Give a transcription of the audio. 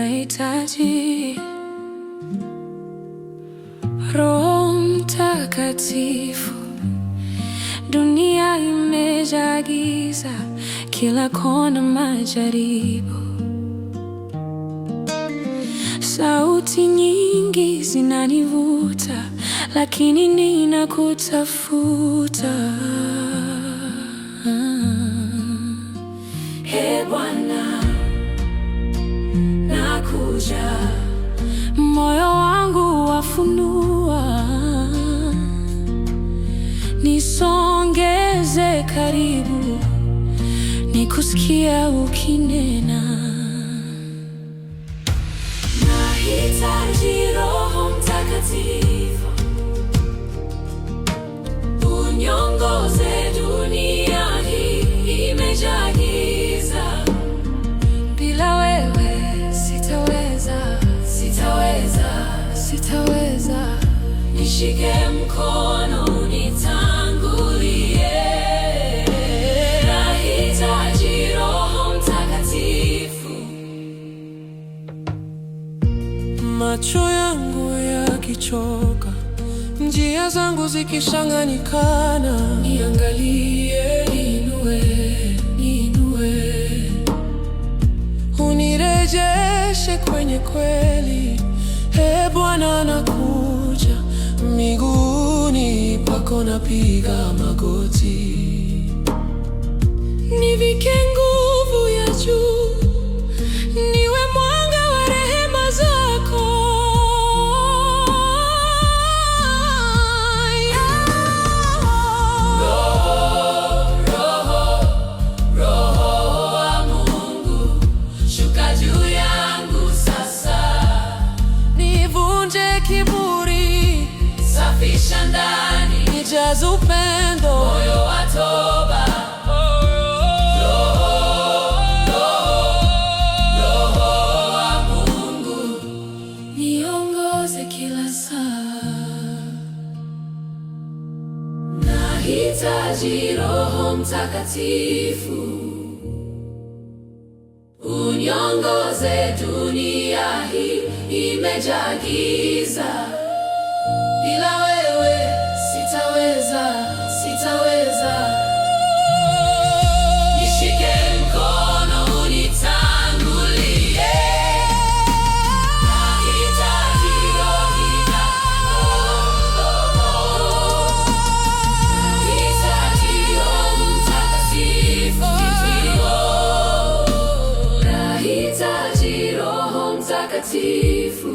Nahitaji Roho Mtakatifu. Dunia imejaa giza, kila kona majaribu. Sauti nyingi zinanivuta, lakini ninakutafuta. Ee Bwana, nakuja, moyo wangu wafunua, nisongeze karibu, nikusikia ukinena. Nahitaji Roho Mtakatifu, uniongoze. Dunia hii imejaa giza, bila wewe sitaweza. Nishike mkono unitangulie. Nahitaji Roho Mtakatifu. Macho yangu yakichoka, njia zangu zikishanganyikana, niangalie, niinue, unirejeshe kwenye kweli. Ee Bwana, nakuja, miguuni pako napiga magoti. nivike nguvu ya juu, niwe mwanga wa rehema zako. Roho wa Mungu, shuka juu yangu sasa. Nivunje kiburi, safisha ndani, nijaze upendo, moyo wa toba. Roho wa Mungu, Niongoze kila saa. nahitaji Roho Mtakatifu, uniongoze. Dunia hii imejaa giza, bila wewe sitaweza. Nishike mkono unitangulie. Nahitaji Roho Mtakatifu. Nahitaji Roho Mtakatifu.